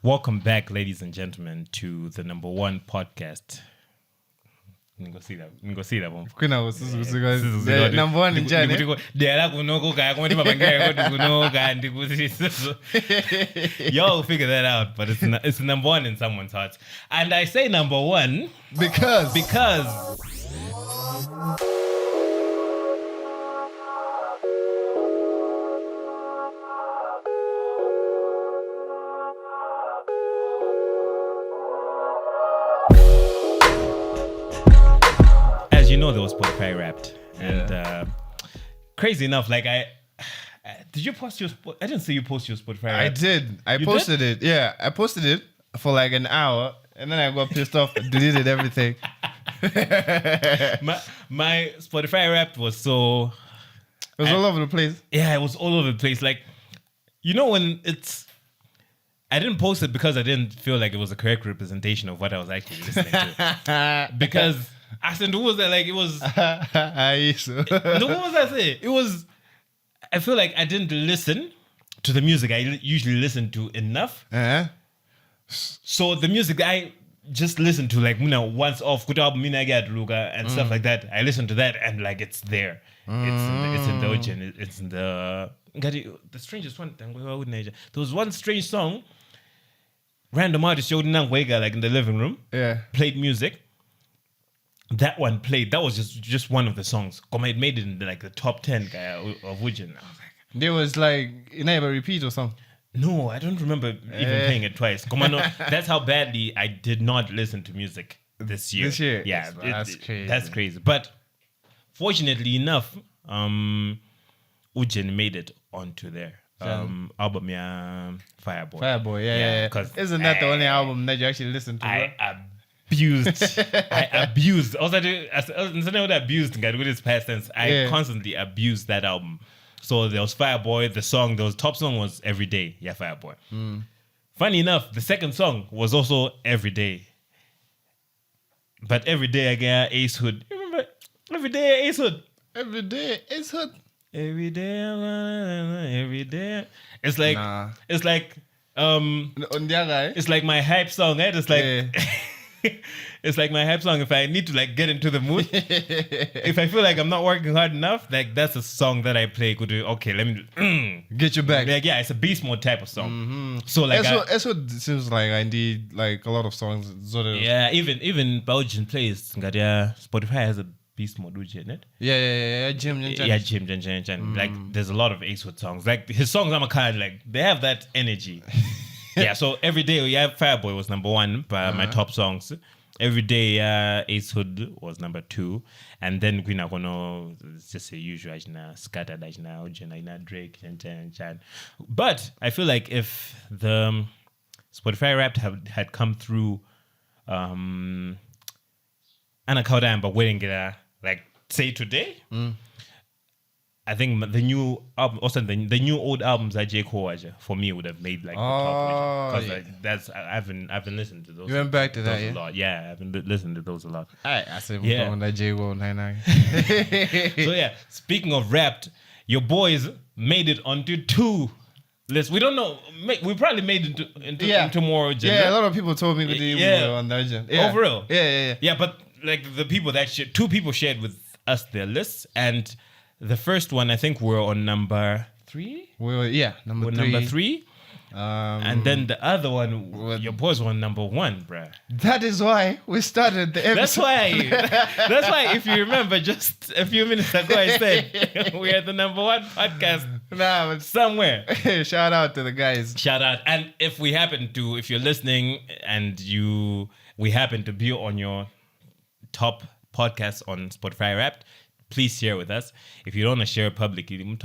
Welcome back, ladies and gentlemen, to the number one podcast. Go see that one. Number one in China. Y'all figure that out, but it's number one in someone's hearts. And I say number one because you know there was Spotify Wrapped, and crazy enough, like did you post your? I didn't see you post your Spotify Wrapped. I did. I posted it. Yeah, I posted it for like an hour, and then I got pissed off, and deleted everything. my Spotify Wrapped was so. It was all over the place. Yeah, it was all over the place. Like, you know when it's. I didn't post it because I didn't feel like it was a correct representation of what I was actually listening to. Because I said, who was that? Like, it was. What was I saying? It was. I feel like I didn't listen to the music I usually listen to enough. So the music I just listened to, like, once off, and stuff like that. I listened to that and like it's there. It's in the ocean. It's in the strangest one. There was one strange song. Random artist showed like in the living room. Yeah. Played music. That one played. That was just one of the songs. It made it in the top 10 of Wujin. I was like, there was like you never repeat or something. No, I don't remember even playing it twice. That's how badly I did not listen to music this year. Yeah, that's crazy. That's crazy. But fortunately enough, Ujin made it onto their album, Fireboy. Fireboy, yeah. Isn't that the only album that you actually listen to? I abused. Also, with his past tense. I constantly abused that album. So there was Fireboy. The top song was Every Day. Yeah, Fireboy. Funny enough, the second song was also Every Day. But Every Day again, Ace Hood. You remember Every Day, Ace Hood? Every Day, Ace Hood. Every day, every day. It's like it's like my hype song, right? It's like it's like my hype song. If I need to like get into the mood, if I feel like I'm not working hard enough, like that's a song that I play. Okay, let me get you back. Like it's a beast mode type of song. Mm-hmm. So like that's what it seems like. I need like a lot of songs. Yeah, even Belgian plays. Spotify has a beast mode, isn't it? Yeah, Jim. Like there's a lot of Ace Hood songs. Like his songs, I'm a kind of like they have that energy. Yeah, so Every Day, Fireboy was number one by my top songs. Every Day, Ace Hood was number two. And then it's just a usual scattered Drake, but I feel like if the Spotify Wrapped had come through Anakauda but waiting like say today, I think the new album, also the new old albums that J. Cole for me would have made like the top, because like I've been listening to those. You went back to that, a lot. Yeah, I've been listening to those a lot. I said we're on that J. Cole 99. So yeah, speaking of Wrapped, your boys made it onto two lists. We don't know. We probably made it into more origin. Yeah, a lot of people told me we were on the origin. Yeah. Oh, for real? Yeah. Yeah, but like the people that two people shared with us their lists, and the first one, I think, we're on number 3. Number 3. Number 3. And then the other one, your boys were on number 1, bruh. That is why we started the episode. That's why, if you remember, just a few minutes ago, I said we are the number 1 podcast but somewhere. Shout out to the guys. Shout out. And if you're listening and we happen to be on your top podcast on Spotify Wrapped, please share with us. If you don't want to share it publicly, DM.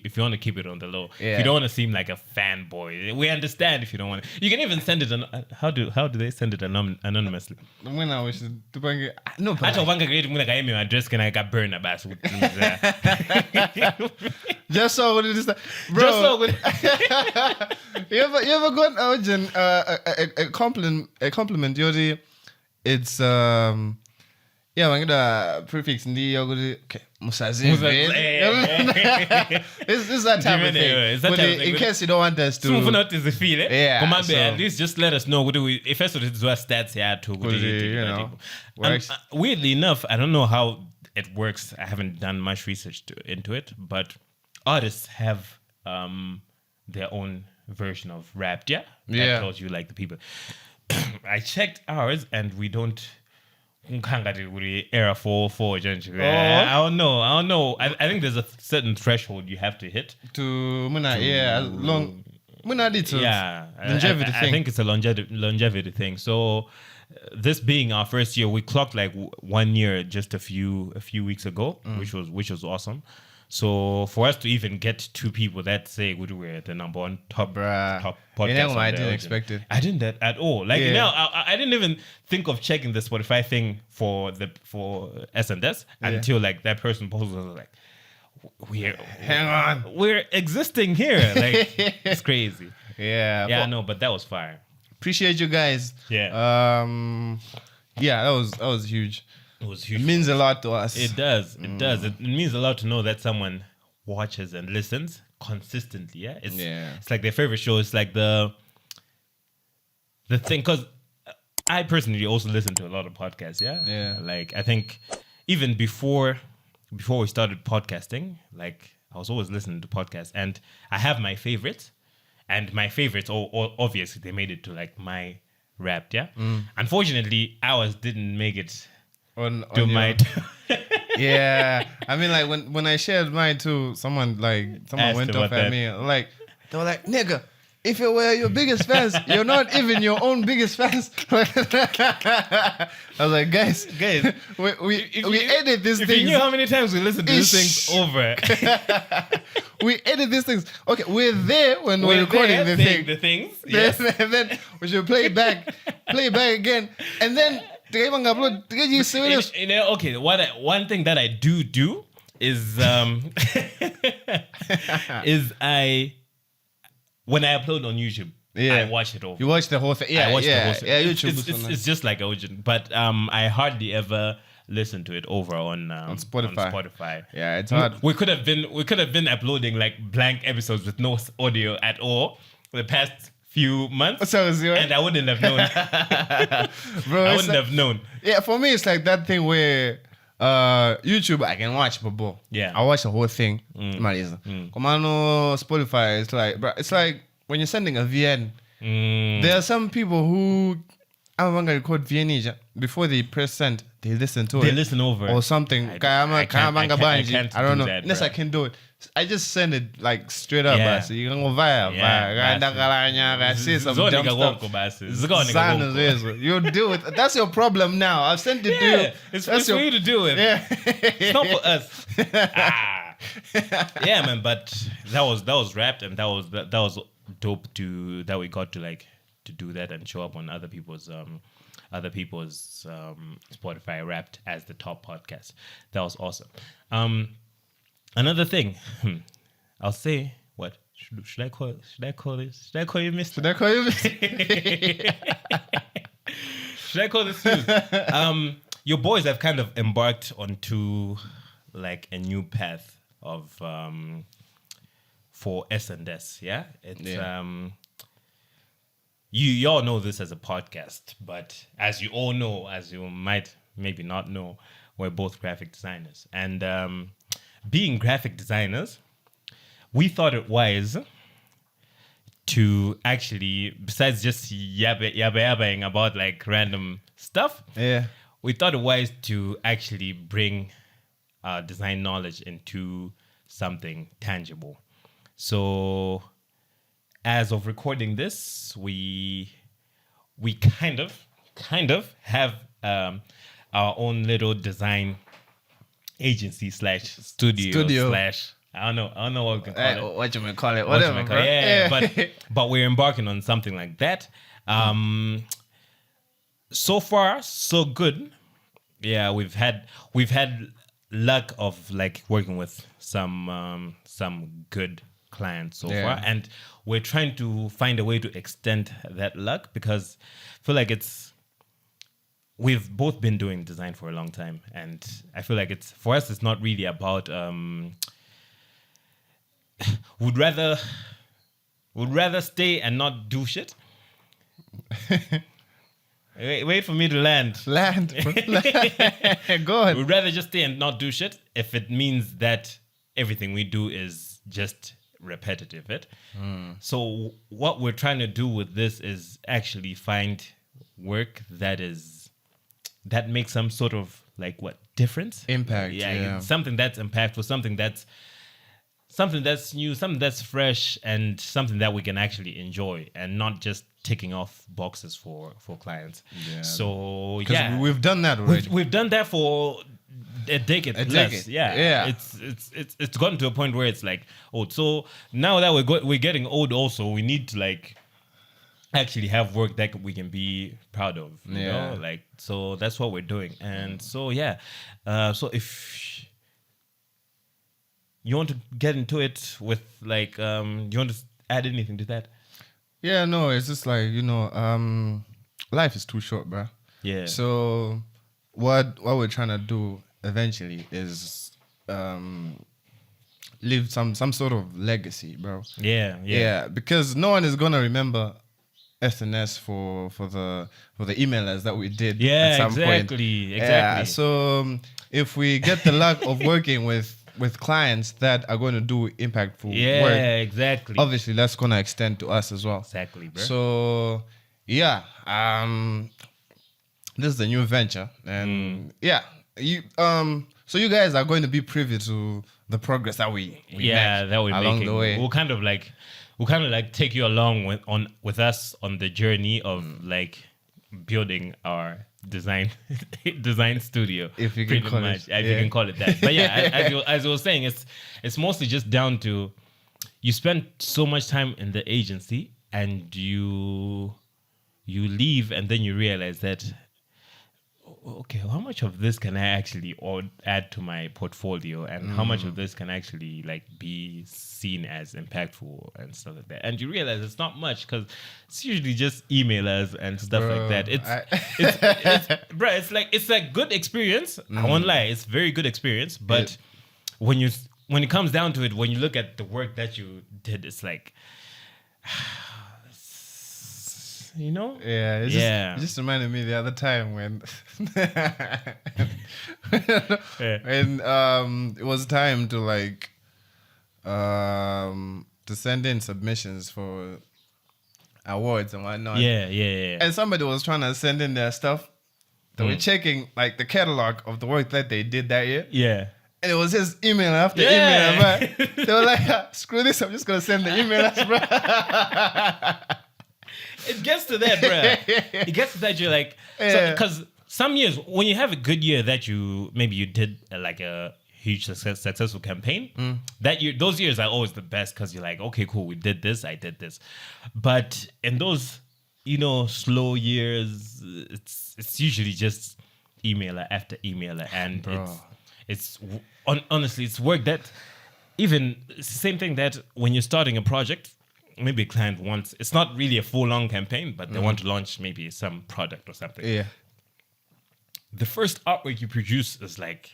If you want to keep it on the low, if you don't want to seem like a fanboy, we understand. If you don't want to, you can even send it. How do they send it anonymously? When I wish to bring it, no. I don't want to get my address. Can I get burned about? Just so what it is, bro. You ever got a compliment? It's Yeah, the prefix ndi okay. Musazive. It's that type of thing. But in case you don't want us to. Yeah. At least just let us know. What do we? If that's what it's stats here too. Weirdly enough, I don't know how it works. I haven't done much research into it, but artists have their own version of rap. Yeah. That tells you like the people. I checked ours, and we don't. Era 4 I don't know. I think there's a certain threshold you have to hit to longevity thing. I think it's a longevity thing. So this being our first year, we clocked like 1 year just a few weeks ago, which was awesome. So for us to even get 2 people that say we're the number one top podcast, I didn't expect it. I didn't at all. Like now, I didn't even think of checking the Spotify thing for S&S until like that person posted. I was like, hang on, we're existing here. Like it's crazy. No, but that was fire. Appreciate you guys. Yeah. That was huge. It was huge. It means a lot to us. It does. It does. It means a lot to know that someone watches and listens consistently. Yeah. It's like their favorite show. It's like the thing, because I personally also listen to a lot of podcasts. Yeah. Yeah. Like I think even before we started podcasting, like I was always listening to podcasts, and I have my favorites, and my favorites, obviously they made it to like my Wrapped. Yeah. Unfortunately, ours didn't make it. Yeah, I mean, like when I shared mine too, someone went off at me, like they were like, "Nigga, if you were your biggest fans, you're not even your own biggest fans." I was like, guys, we edit these things. If you knew how many times we listen to these things over, we edit these things. Okay, we're there when we're recording the things. Yes. And then we should play it back again, and then. Okay, one thing that I do is when I upload on YouTube, I watch it over. You watch the whole thing. Yeah, I watch the whole thing. Yeah, YouTube. It's just like OJ, but I hardly ever listen to it over on Spotify. Yeah, it's hard. We could have been uploading like blank episodes with no audio at all the past few months, and I wouldn't have known. Bro, I wouldn't have known. Yeah, for me, it's like that thing where YouTube, I can watch, but I watch the whole thing. Spotify, it's like when you're sending a VN, there are some people who I'm going to record VN before they press send. They listen to it. They listen over or something. I don't know. Yes, I can do it. I just send it like straight up. Yeah. So you can go via. Say some dumb stuff. You do it. That's your problem now. I've sent it to you. It's for you to do it. Yeah. It's not for us. Yeah, man. But that was Wrapped, and that was dope that we got to do that and show up on other people's Spotify Wrapped as the top podcast. That was awesome. Another thing, I'll say, what should I call this? Should I call you Mr.? Should I call you Mr.? Should I call this news? Your boys have kind of embarked onto like a new path of for S&S. Yeah, You all know this as a podcast, but as you all know, as you might maybe not know, we're both graphic designers. And being graphic designers, we thought it wise to actually, besides just yabba-yabbaing about like random stuff, we thought it wise to actually bring design knowledge into something tangible. So as of recording this, we kind of have our own little design agency / studio / I don't know what we can call it. What you call it? Whatever. Yeah. But we're embarking on something like that. So far, so good. Yeah, we've had luck of like working with some good clients so far, and we're trying to find a way to extend that luck, because I feel like it's we've both been doing design for a long time, and I feel like for us it's not really about would rather stay and not do shit. Wait for me to land. Land. Go ahead. We'd rather just stay and not do shit if it means that everything we do is just repetitive. So what we're trying to do with this is actually find work that makes some sort of like difference? Impact. Yeah. Something that's impactful, something that's new, something that's fresh, and something that we can actually enjoy, and not just ticking off boxes for clients. Yeah. So we've done that already. We've done that for a decade plus. Yeah. It's gotten to a point where it's like, so now that we're getting old, also we need to like actually have work that we can be proud of. You know? Like, so that's what we're doing, and so so if you want to get into it with like, you want to add anything to that? Yeah, no, it's just like, life is too short, bro. Yeah. So what we're trying to do eventually is leave some sort of legacy, bro. Yeah. Because no one is gonna remember SNS for the emailers that we did at some point. Exactly. Yeah, so if we get the luck of working with clients that are going to do impactful work. Yeah, exactly. Obviously, that's going to extend to us as well. Exactly, bro. So, this is the new venture. And so you guys are going to be privy to the progress that we make that we're along making. the way. We'll kind of like take you along with us on the journey of like building our design studio, if you can call it, if you can call it that. But yeah, as I was saying, it's mostly just down to you spend so much time in the agency and you leave, and then you realize that, okay, how much of this can I actually add to my portfolio, and how much of this can actually like be seen as impactful and stuff like that. And you realize it's not much, because it's usually just emailers and stuff like that. It's like good experience. I won't lie, it's very good experience. But when it comes down to it, when you look at the work that you did, it's like, you know? Yeah, it just reminded me the other time when when it was time to like to send in submissions for awards and whatnot. Yeah. And somebody was trying to send in their stuff. They were checking like the catalog of the work that they did that year. Yeah. And it was just email after email, man. They were like, screw this, I'm just gonna send the email, bro. It gets to that, bro. It gets to that. You're like, because some years when you have a good year that you did like a huge successful campaign, that year, those years are always the best, because you're like, okay, cool, we did this, I did this. But in those, slow years, it's usually just emailer after emailer, and honestly, it's work that even it's the same thing that when you're starting a project. Maybe a client wants, it's not really a full long campaign, but they want to launch maybe some product or something. Yeah. The first artwork you produce is like,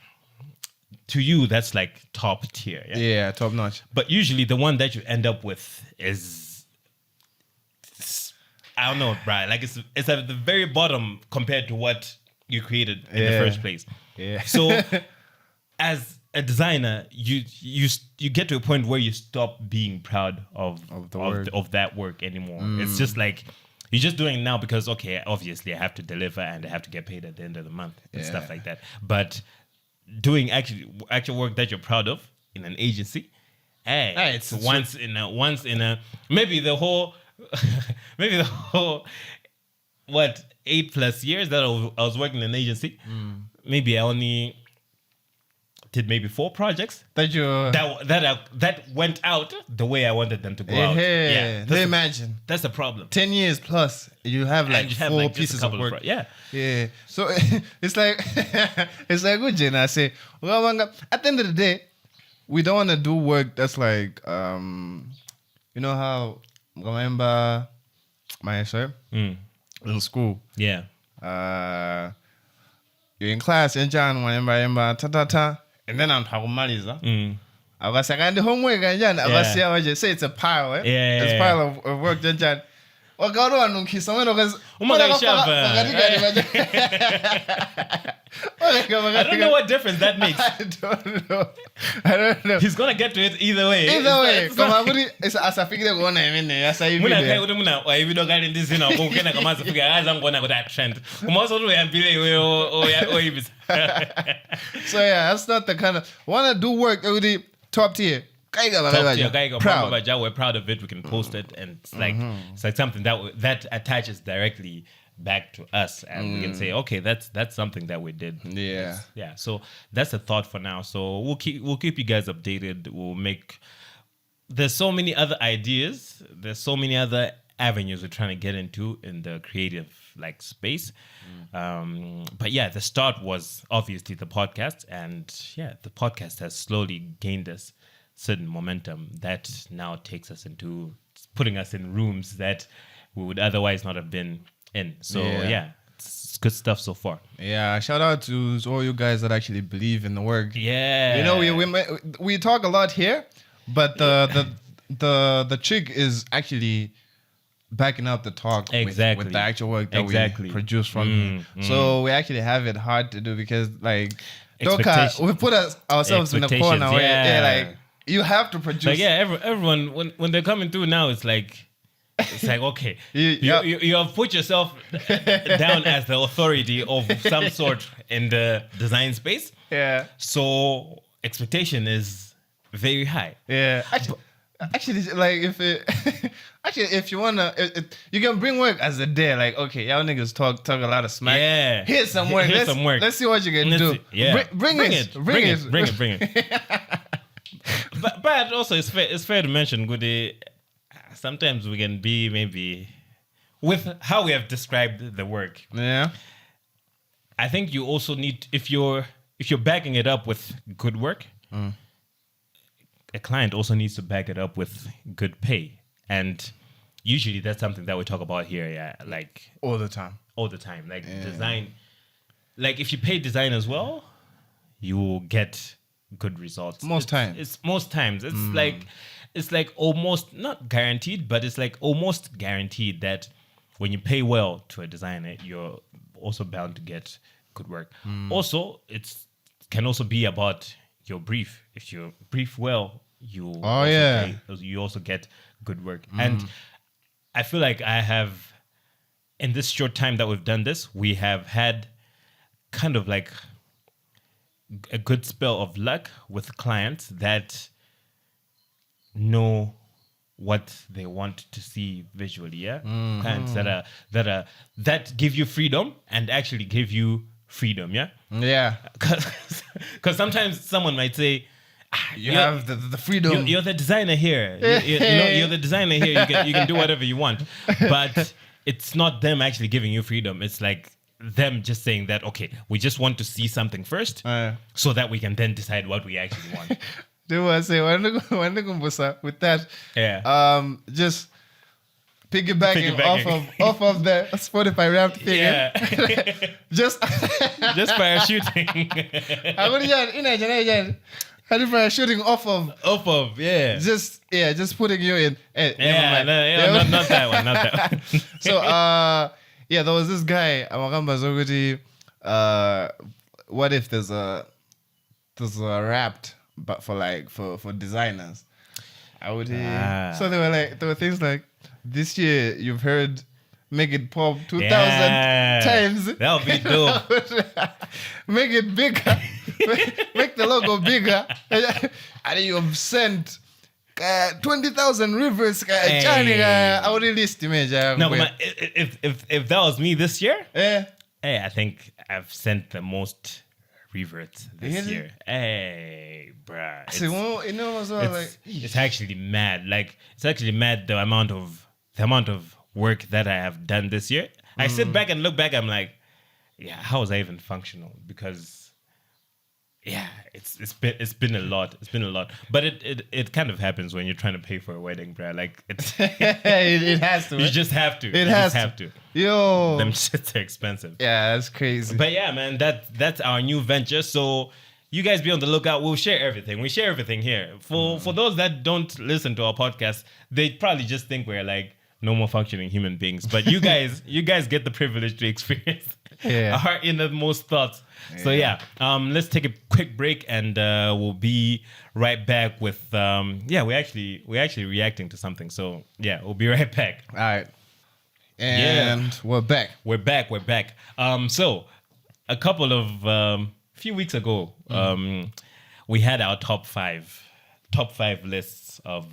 to you, that's like top tier. Yeah, top notch. But usually the one that you end up with is, I don't know, bro. Like it's at the very bottom compared to what you created in the first place. Yeah. So as a designer, you get to a point where you stop being proud of that work anymore. It's just like you're just doing it now because, okay, obviously I have to deliver and I have to get paid at the end of the month and stuff like that. But doing actual work that you're proud of in an agency, it's once in a maybe the whole 8+ years that I was working in an agency, maybe I only did maybe 4 projects that went out the way I wanted them to go out. Yeah, imagine that's the problem. 10 years plus, you have like 4 pieces of work. Yeah. So it's like good, Jane. I say, well, at the end of the day, we don't want to do work that's like, you know how remember my little school. Yeah. you're in class, and John, ta, and then I'm talking maliza. I was like, I the homework, and John, I was here, I just say it's a pile, eh? Yeah. It's a pile of work, John. What got on? Someone was. I don't know what difference that makes. I don't know. He's gonna get to it either way. Come on, it's as I figure one name in there. As I even though guy in this, you know, can come as a figure as I'm gonna go that trend. So yeah, that's not the kind of wanna do work with the top tier. Proud. We're proud of it. We can post it, and it's like something that attaches directly back to us, and we can say, okay, that's something that we did. Yeah. So that's a thought for now. So we'll keep you guys updated. We'll make. There's so many other ideas. There's so many other avenues we're trying to get into in the creative space. But yeah, the start was obviously the podcast, and yeah, the podcast has slowly gained us certain momentum that now takes us into putting us in rooms that we would otherwise not have been in. So yeah, it's good stuff so far. Yeah, shout out to all you guys that actually believe in the work. Yeah, you know, we talk a lot here, but the trick is actually backing up the talk with the actual work that we produce from here. So we actually have it hard to do because we put ourselves in a corner where you have to produce. Like everyone when they're coming through now, it's like okay, you have put yourself down as the authority of some sort in the design space. Yeah. So expectation is very high. Yeah. Actually, if you wanna, you can bring work as a day. Like, okay, y'all niggas talk a lot of smack. Yeah. Here's some work. Let's see what you can do. Yeah. Bring it. But also it's fair to mention, Goody, sometimes we can be maybe with how we have described the work. Yeah. I think you also need, if you're backing it up with good work, a client also needs to back it up with good pay. And usually that's something that we talk about here, all the time. Design. Like if you pay designers well, you will get good results. Most times. It's like almost not guaranteed, but it's like almost guaranteed that when you pay well to a designer, you're also bound to get good work. Also, can also be about your brief. If you brief well, you also get good work. And I feel like I have, in this short time that we've done this, we have had kind of like a good spell of luck with clients that know what they want to see visually. Yeah, clients that give you freedom and actually give you freedom. Yeah. Because sometimes someone might say, you have the freedom. You're the designer here. You're the designer here. You can do whatever you want. But it's not them actually giving you freedom. It's like them just saying that, okay, we just want to see something first so that we can then decide what we actually want. Do I say with that? Yeah. Just piggybacking off of the Spotify rap thing. Yeah. just parachuting. How do parachuting off of? Yeah. Just putting you in. Not that one. So there was this guy, Amakamba Zogudi. What if there's a wrapped, but for designers? I would hear. So there were things like, this year you've heard Make It Pop 2,000 times. That would be dope. Make it bigger. Make the logo bigger. And you've sent 20,000 rivers. I would list image. No, but if that was me this year, I think I've sent the most reverts this year. Hey, bruh. It's actually mad. Like, it's actually mad the amount of work that I have done this year. I sit back and look back, I'm like, yeah, how was I even functional? Because it's been a lot. It's been a lot. But it kind of happens when you're trying to pay for a wedding, bruh. Like, it's it has to. You just have to. It has to. Yo. Them shits are expensive. Yeah, that's crazy. But yeah, man, that's our new venture. So you guys be on the lookout. We'll share everything. We share everything here. For those that don't listen to our podcast, they probably just think we're like normal functioning human beings. But you guys get the privilege to experience our innermost thoughts. So yeah, let's take a quick break and we'll be right back with we're actually reacting to something. So yeah, we'll be right back. All right. And we're back. We're back. So a couple of few weeks ago, we had our top five lists of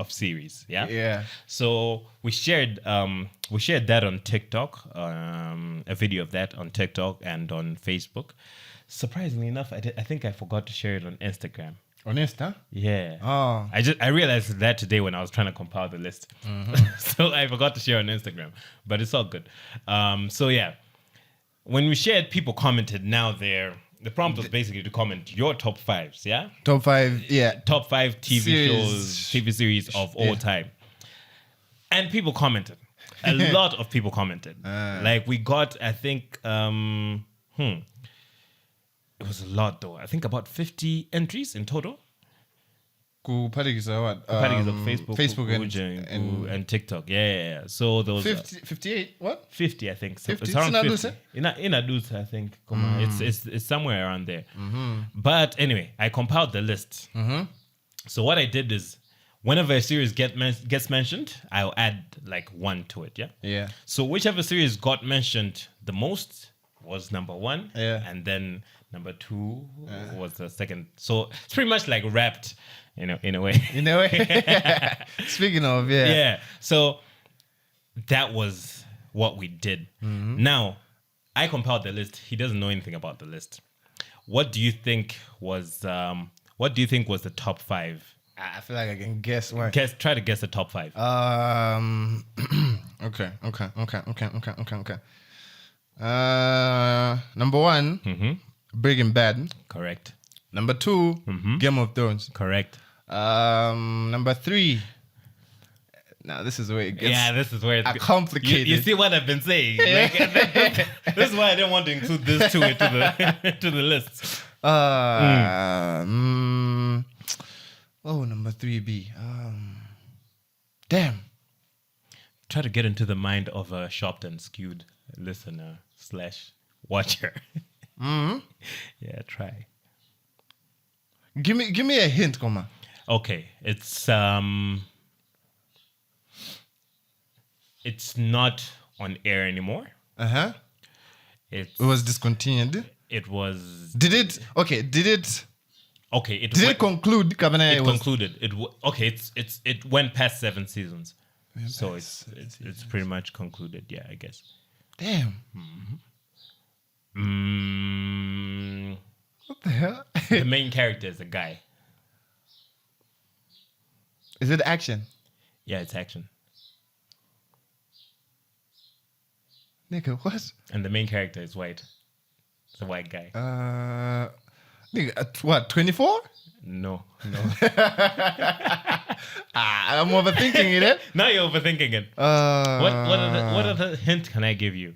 series. Yeah. Yeah. So we shared that on TikTok, a video of that on TikTok and on Facebook. Surprisingly enough, I think I forgot to share it on Instagram. On Insta? Yeah. Oh. I realized that today when I was trying to compile the list. So I forgot to share on Instagram, but it's all good. So yeah, when we shared, people commented. Now the prompt was basically to comment your top fives, yeah? Top 5, yeah. Top 5 TV series of all time. And people commented. A lot of people commented. Like we got, I think, it was a lot though. I think about 50 entries in total. Kuphathekisa what? Facebook and TikTok. Yeah. So those 58 what? 50 I think. So 50? it's around It's 50. In Adus, I think. It's somewhere around there. But anyway, I compiled the list. So what I did is whenever a series gets mentioned, I'll add like one to it, yeah? Yeah. So whichever series got mentioned the most was number 1. Yeah. And then number 2 was the second. So it's pretty much like wrapped, in a way. In a way. Speaking of, Yeah. So that was what we did. Now, I compiled the list. He doesn't know anything about the list. What do you think was the top 5? I feel like I can guess what. Try to guess the top 5. Okay. Number 1, Breaking Bad. Correct. Number 2, Game of Thrones. Correct. Number 3. Now this is where it gets. Yeah, this is where it's complicated. You see what I've been saying? Like, this is why I didn't want to include this to the list. Number 3B. Damn. Try to get into the mind of a shopped and skewed listener / watcher. Yeah, try. Give me a hint, Koma. Okay, it's not on air anymore. It was discontinued. It was. Did it? Okay. Did it? Okay. Did it conclude? It concluded. It went past 7 seasons, so it's pretty much concluded. Yeah, I guess. Damn. What the hell? The main character is a guy. Is it action? Yeah, it's action. Nigga, what? And the main character is white. It's a white guy. Nigga, what? 24? No. I'm overthinking it. Now you're overthinking it. What other hint can I give you?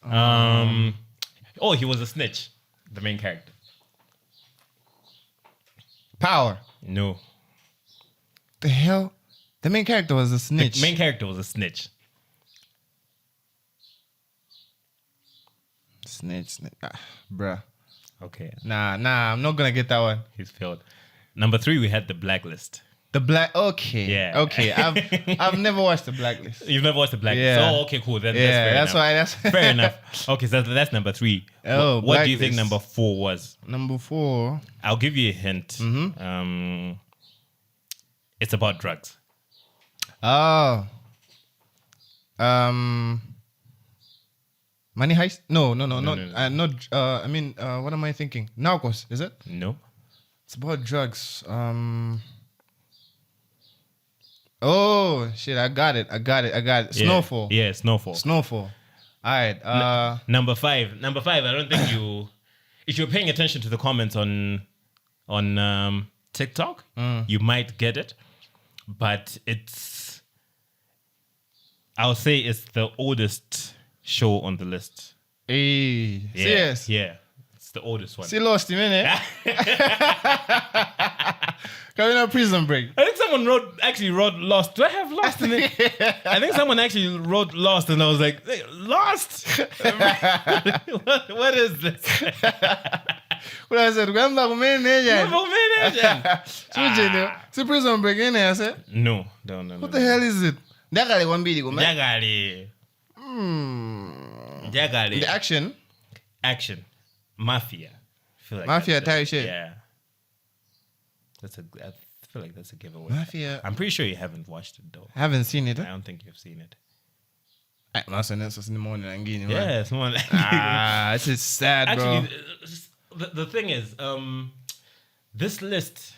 He was a snitch. The main character. Power. No. The hell? The main character was a snitch. The main character was a snitch. Snitch. Bruh. Okay. Nah, I'm not gonna get that one. He's failed. Number 3, we had The Blacklist. Okay. Yeah. Okay. I've never watched The Blacklist. You've never watched The Blacklist? Yeah. Oh, okay, cool. Then that's that's fair enough. Okay, so that's number 3. Oh, what do you think number 4 was? Number 4. I'll give you a hint. It's about drugs. Oh. Money Heist? No. I mean, what am I thinking? Narcos, is it? No. It's about drugs. Oh shit! I got it. Snowfall. Yeah, Snowfall. All right. Number 5. I don't think you. If you're paying attention to the comments on TikTok, you might get it, but it's I'll say it's the oldest show on the list. Hey, Yeah, serious? yeah, it's the oldest one. See, lost him, innit? Coming up Prison Break. I think someone actually wrote Lost. Do I have Lost in it? I think someone actually wrote Lost, and I was like, hey, Lost? what is this? What I said, remember manager. See Prison Break in there, I said? No. What the hell is it? Jagali one video, man. Jagali. The action. Mafia. I feel like Mafia type shit. Yeah. I feel like that's a giveaway. Mafia. I'm pretty sure you haven't watched it though. I haven't seen it. I don't think you've seen it. I must have in the morning and getting it. Yeah, it's more like it's just sad, actually, bro. the thing is, this list,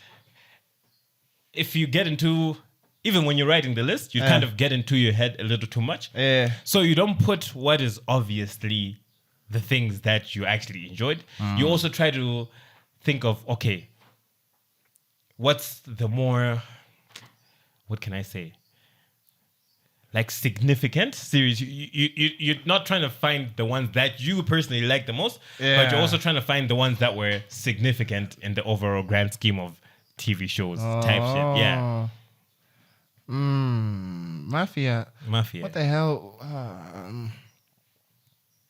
if you get into, even when you're writing the list, you kind of get into your head a little too much. Yeah. So you don't put what is obviously the things that you actually enjoyed. You also try to think of, okay, what's the more, what can I say? Like significant series. You're not trying to find the ones that you personally like the most, but you're also trying to find the ones that were significant in the overall grand scheme of TV shows type shit. Yeah. Mafia. Mafia. What the hell?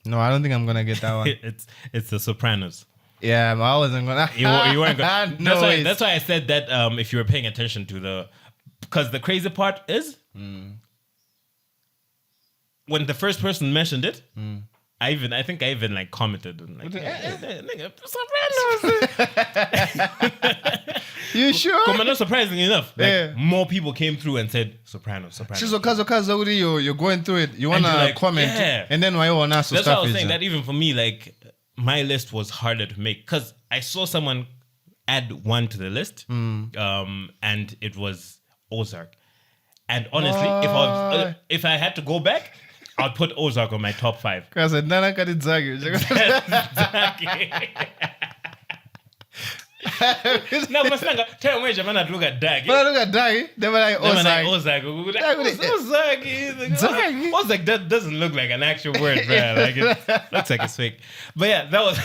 No, I don't think I'm gonna get that one. it's The Sopranos. Yeah, I wasn't gonna. You weren't gonna. No, that's why I said that. If you were paying attention to because the crazy part is. When the first person mentioned it, I think I even like commented and like, nigga, Sopranos. You sure? But not surprisingly enough, like more people came through and said Sopranos. So because you're going through it, you wanna like, comment, and then why you wanna ask? That's why I was saying that even for me, like my list was harder to make because I saw someone add one to the list, and it was Ozark. And honestly, if I had to go back, I'd put Ozark on my top 5. Because I Nana kadi Zagi. No, but tell me, man, I look at Dag. But I look at Dagi, they were like Ozark. Ozark, that doesn't look like an actual word, man. Like it looks like it's fake. But yeah, that was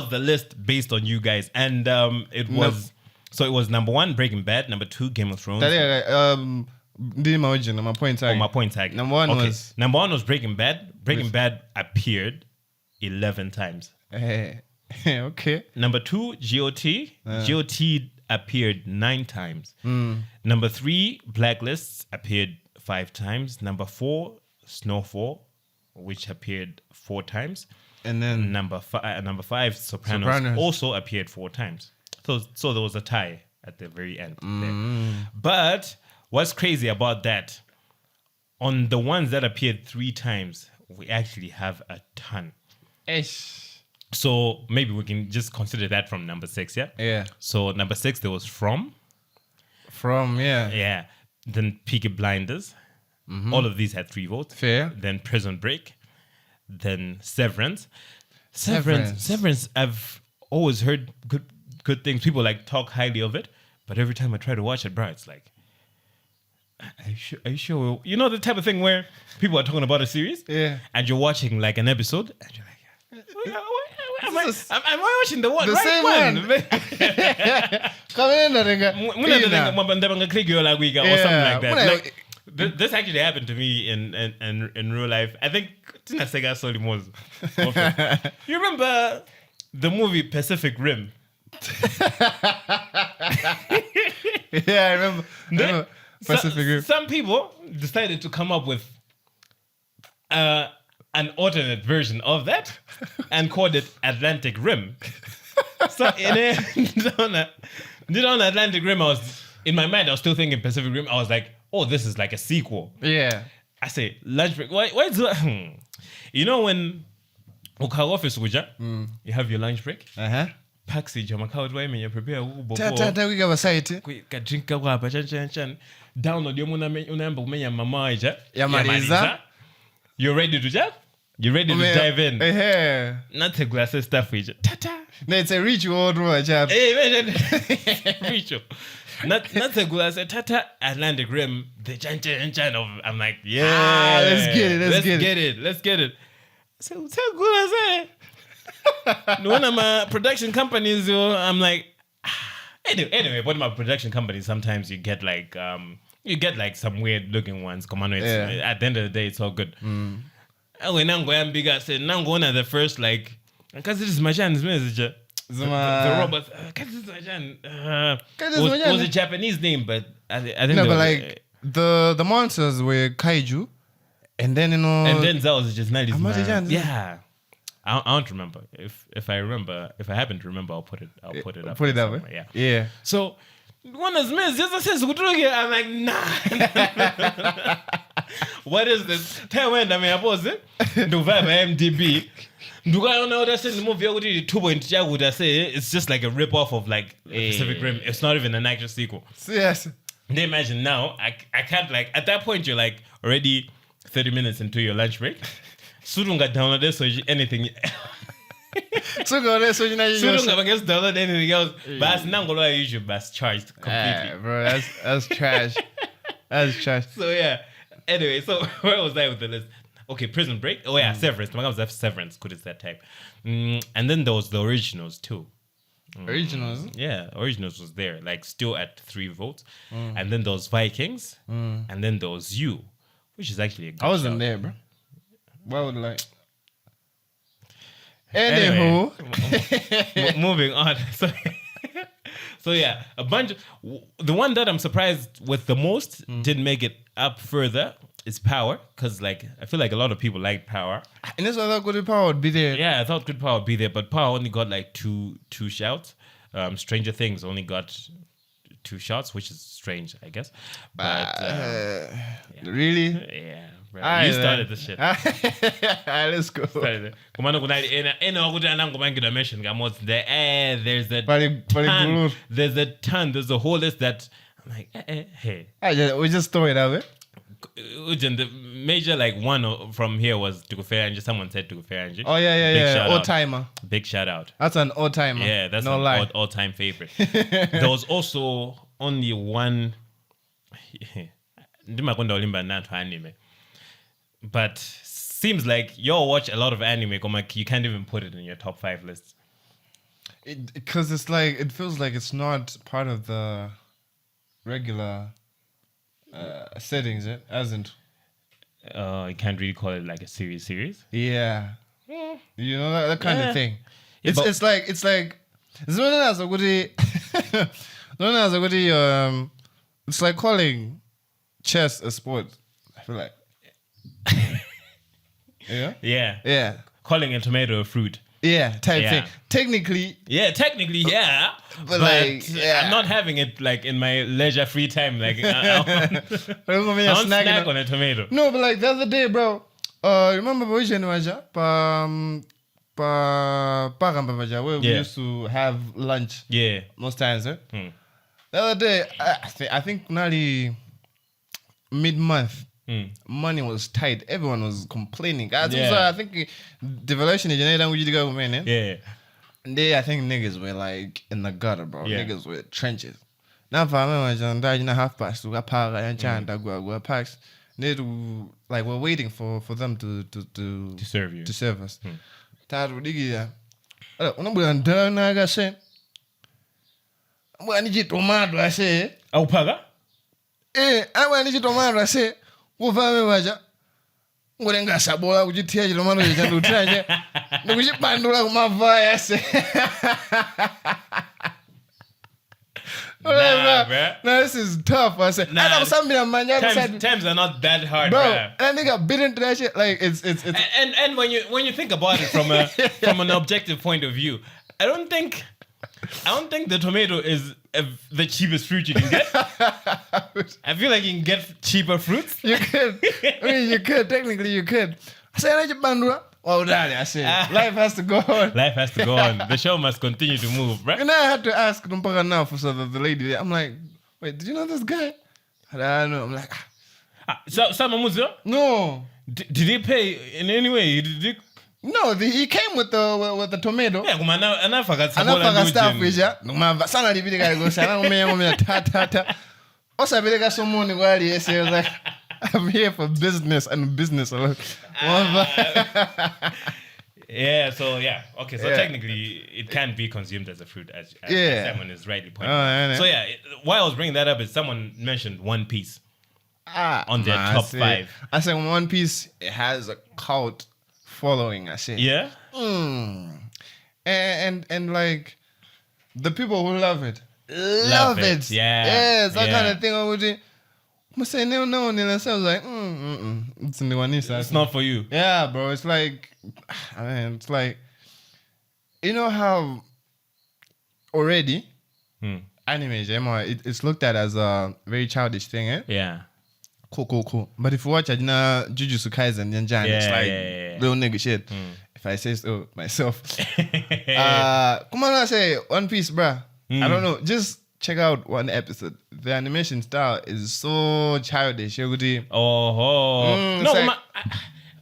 the list based on you guys, and it was. So it was number 1, Breaking Bad. Number 2, Game of Thrones. My point tag. My point tag. Number one was Breaking Bad. Breaking Bad appeared 11 times. Okay. Number 2, GOT. GOT appeared 9 times. Number 3, Blacklists appeared 5 times. Number 4, Snowfall, which appeared 4 times. And then number 5, Sopranos also appeared 4 times. So there was a tie at the very end there. But what's crazy about that, on the ones that appeared 3 times, we actually have a ton. So maybe we can just consider that from number 6, yeah? Yeah. So number 6, there was From, yeah. Yeah. Then Peaky Blinders. All of these had 3 votes. Fair. Then Prison Break. Then Severance. Severance, I've always heard good things. People like talk highly of it, but every time I try to watch it, bro, it's like, are you sure? You know the type of thing where people are talking about a series, and you're watching like an episode, and you're like, am I watching the one? The same one. Come in, or something like that. Like, this actually happened to me in real life. I think you remember the movie Pacific Rim? Yeah, I remember Pacific Rim. Some people decided to come up with an alternate version of that and called it Atlantic Rim. So on Atlantic Rim, in my mind, I was still thinking Pacific Rim. I was like, oh, this is like a sequel. Yeah. I say, lunch break. Why is that? You know when office you have your lunch break? Paxi jamakao when you prepare we have a site. Drink chan. Download your muna mama Yamariza. You're ready to jump? You ready to dive in? Not a glass of stuff with you. Tata. No, it's a ritual, bro. Hey, man. Ritual. not Segula. I said Tata Atlantic Rim. The chan of. I'm like, yeah, let's get it. Let's get it. So Segula say. One of my production companies, I'm like, anyway, one of my production companies, sometimes you get like some weird looking ones. Come on, at the end of the day, it's all good. When I'm going big, I said, now I'm going at the first, like, because this is my channel's message. The robot, was a Japanese name, but I think no, but like the monsters were kaiju, and then and then that was just 90s. Yeah. I don't remember. If I happen to remember, I'll put it up. Put it up. Yeah. So one is Miss just says I'm like, nah. What is this? Tell when I mean I was it. Do MDB. Do I know that's in the movie? I say it's just like a rip off of like Pacific Rim. It's not even an actual sequel. Yes. They imagine now. I can't like at that point you're like already 30 minutes into your lunch break. Surunga download so anything. Surunga against download anything else. But now go to YouTube, but charged completely. Bro, that's trash. That's trash. So yeah. Anyway, so where was I with the list? Okay, Prison Break. Oh yeah, Severance. My God was Severance. Good as that type. And then there was the originals too. Originals? Yeah, originals was there. Like still at 3 votes. And then those Vikings. And then there was You, which is actually a good I wasn't show. there, bro. Why would like? Anywho, moving on. So yeah, a bunch of the one that I'm surprised with the most didn't make it up further is Power, because like I feel like a lot of people like Power. And that's why I thought Good Power would be there. Yeah, I thought Good Power would be there, but Power only got like two shouts. Stranger Things only got 2 shots, which is strange, I guess. But really? Yeah. You started this shit. Let's go. There's a ton. There's a whole list that I'm like, hey. We just throw it out, The major like one from here was Tukuferanji. Someone said Tukuferanji. Oh yeah. All timer. Big shout out. That's an all timer. Yeah, that's no an all time favorite. There was also only one. But seems like y'all watch a lot of anime. You can't even put it in your top 5 lists. Because it's like it feels like it's not part of the regular settings. It hasn't. You can't really call it like a series. Yeah. You know that kind of thing. It's like it's like calling chess a sport. I feel like. Yeah. Calling a tomato a fruit. Yeah, type thing. Technically, yeah. But like, I'm not having it like in my leisure free time. Like, I don't snack on a tomato. No, but like the other day, bro. Remember where we used to have lunch? Yeah. Most times, The other day, I think nearly mid-month. Money was tight. Everyone was complaining. I think devaluation is another language to go, man. Yeah. I think niggas were like in the gutter, bro. Yeah. Niggas were trenches. Now for me, half past to go packs. They do like we're waiting for them to serve you. To serve us. Tired of diggy. When I'm done, I got say. I need you tomato, I say. Oh, paga? I want you tomato, I say. Uvame waja ngolenga sabola kuchitia chilo mano chandutraje ndikuchipandula kumavaya se Nah, this is tough. I said, times are not that hard, bro. And I got bit into that shit. Like it's and when you think about it from an objective point of view, I don't think the tomato is the cheapest fruit you can get. I feel like you can get cheaper fruits. You could. I mean, you could. Technically, you could. I said, life has to go on. Life has to go on. The show must continue to move, right? And I had to ask now for the lady. I'm like, wait, did you know this guy? I don't know. I'm like, So, no. Did he pay in any way? No, he came with the tomato. Yeah, kumana anafaka stuff which ngumava sana libili kali go sana ngomenya ta. Osabeleka somoni kwali yes, I was like I'm here for business and business alone. Yeah, so yeah. Okay, so technically it can be consumed as a fruit as someone is rightly pointing out. So yeah, why I was bringing that up is someone mentioned One Piece on their top 5. I said One Piece, it has a cult following, I said. Yeah? And like the people who love it. Love it. Yeah. It's that kind of thing I would say. I say no, and I was like, it's not for you. Yeah, bro. It's like, I mean, it's like, you know how already anime, it's looked at as a very childish thing, eh? Yeah. Cool. But if you watch Jujutsu Kaisen and Jan, it's like real nigga shit. If I say so myself. Come on, I say One Piece, bruh. I don't know. Just check out one episode. The animation style is so childish. No, like,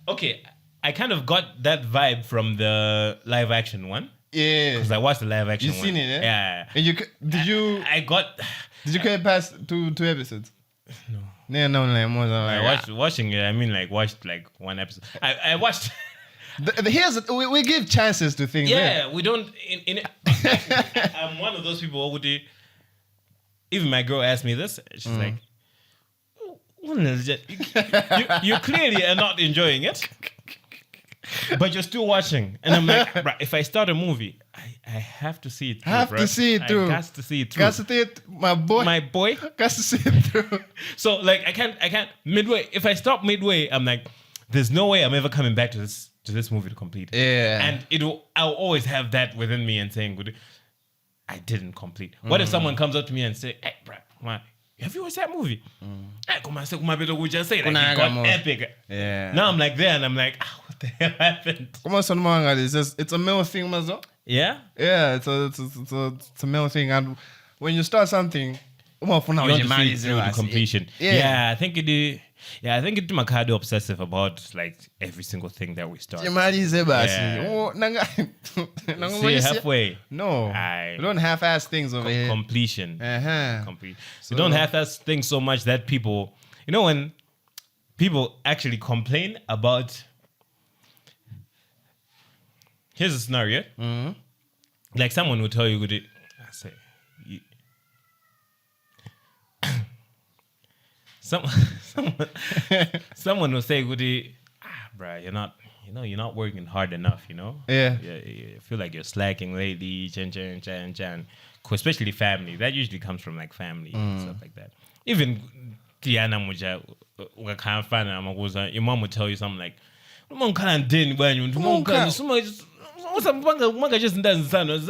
okay. I kind of got that vibe from the live action one. Yeah. Because I watched the live action one. You seen it, eh? Yeah. And Did you get past two episodes? No. No, like more than like watching it. I mean, like watched like one episode. I watched. We give chances to things. Yeah, we don't. I'm one of those people who would. Even my girl asked me this. She's like, "You clearly are not enjoying it, but you're still watching." And I'm like, "Right, if I start a movie, I have to see it through. I got to see it through. Got to see it, my boy. Got to see it through. So like, I can't midway. If I stop midway, I'm like, there's no way I'm ever coming back to this movie to complete. Yeah. And I'll always have that within me and saying, I didn't complete. What if someone comes up to me and say, "Hey, bro, have you watched that movie?" Hey, we just say like it got epic. Yeah. Now I'm like there and I'm like, what the hell happened? It's a male thing, Mazo. Yeah? Yeah, it's a male thing. And when you start something, you want to see it through to completion. Yeah, I think it is. Yeah, I think it's Makado obsessive about like every single thing that we start. See, halfway. No, we don't half-ass things over here. Completion. So we don't half-ass things so much that people, when people actually complain about. Here's a scenario. Like someone will tell you, someone will say, bruh, you're not working hard enough, Yeah. You feel like you're slacking lately, jan. Especially family. That usually comes from like family and stuff like that. Even Tiana Muja, your mom will tell you something like, just doesn't sound like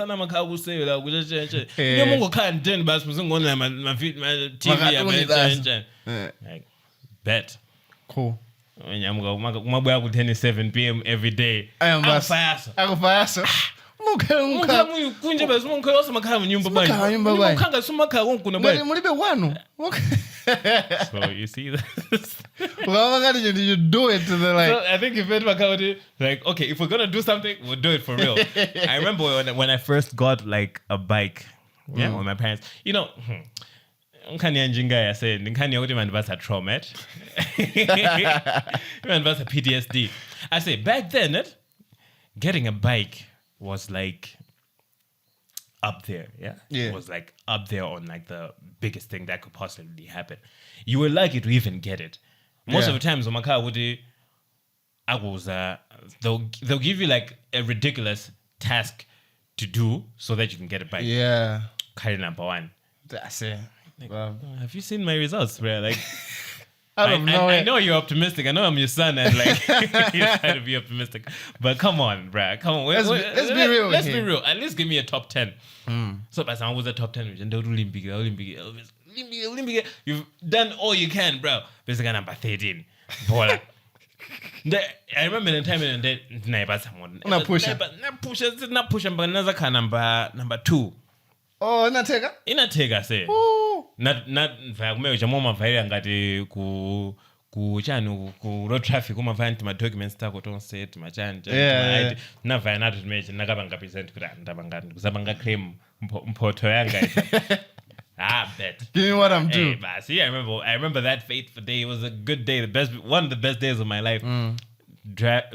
bet. Cool. When I'm going to 7 p.m. every day. I'm fast. So you see this? Did you do it to the like? So I think if it like, okay, if we're gonna do something, we'll do it for real. I remember when I first got like a bike, with my parents. I said, man was a trauma. Man was a PTSD. I say back then, getting a bike was like up there, yeah? It was like up there on like the biggest thing that could possibly happen. You were lucky to even get it. Most of the times, my car they'll give you like a ridiculous task to do so that you can get a bike. Yeah. Carry number 1. That's it. Like, have you seen my results, bro? Like, I know you're optimistic. I know I'm your son, and like you try to be optimistic. But come on, bruh. Come on. Let's be real. Let's be real. At least give me a top 10. So by someone was a top 10, Olympic. You've done all you can, bro. Basically number 13. I remember the time in the day, someone. Not push, but number 2. Oh, inateka say. Not mama ngati ku road traffic umavaya ma documents takho tonse machani navaya nathi timeje nakabanga present kuti ndabangani kuzabanga claim mphoto yanga bet. Give me what I'm due. See, I remember that fateful day. It was a good day, one of the best days of my life.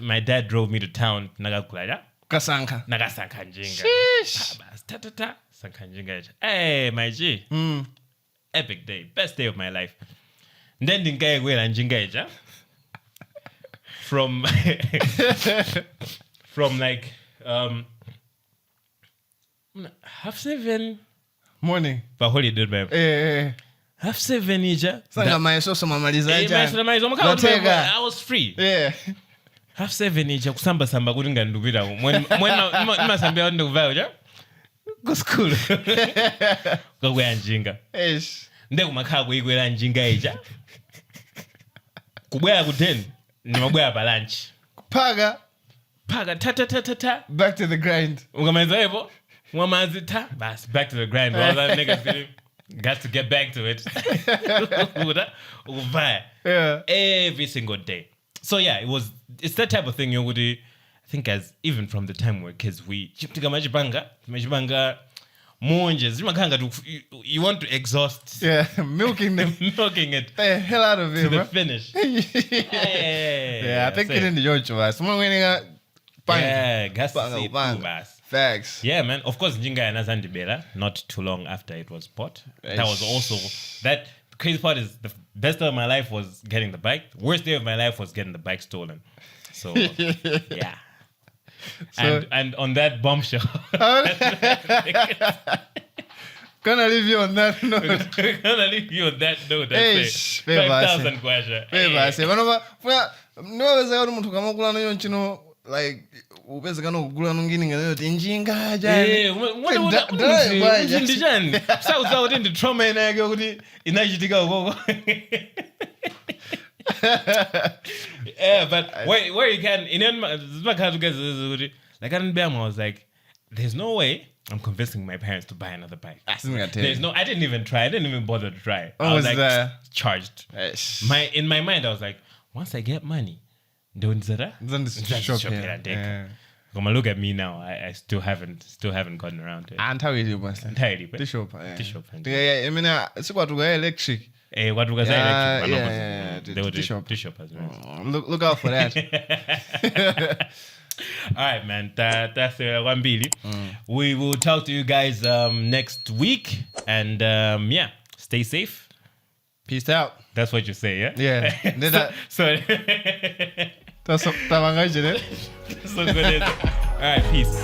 My dad drove me to town. Nagasanka njinga. Sheesh. Sanka njinga. Hey, my G. Epic day, best day of my life. Then dinga gwela njinga from like 7:30 morning. But holy did babe. 7:30 ija. Sanga maeso mamaliza aja. I was free. 7:30 ija kusamba kuti ngandupira. Mwen masambia ndikuvayo ja. Go school. Go kwera njinga. Nde kumakhala kuyikwera njinga ija. Kubwera ku 10 ndimabwera pa lunch. Paga ta. Back to the grind. Ungamaliza hivyo. Bas, back to the grind. All that niggas feeling, got to get back to it. Every single day. So yeah, it's that type of thing you would do. I think as even from the time we were kids, we majibanga monges. You want to exhaust. Yeah, milking it. The hell out of it, to bro. The finish. I think it in the George was. Someone winning a gas bang. Facts. Yeah, man. Of course, Njinga and Azandibela, not too long after it was bought. That was also, that crazy part is the best day of my life was getting the bike. The worst day of my life was getting the bike stolen. So, yeah. And on that bombshell. Gonna leave you on that note. That's 5,000 kwasha. Like upezekana ukugula nongini ngene njinga ndijani sauza kuti ndi trauma inake kuti inachitika ukoko. But where you can like I was like, there's no way I'm convincing my parents to buy another bike. I didn't even try. I didn't even bother to try. I was like charged. In my mind I was like, once I get money, don't zara. Come look at me now. I still haven't gotten around to it. Entirely, boss. Entirely. T-shop. Yeah. I mean, it's about to go electric. What was electric? Yeah. T-shop as well. Look out for that. All right, man. That's one Billy. We will talk to you guys next week, and stay safe. Peace out. That's what you say, yeah? Yeah. So that's so good. All right, peace.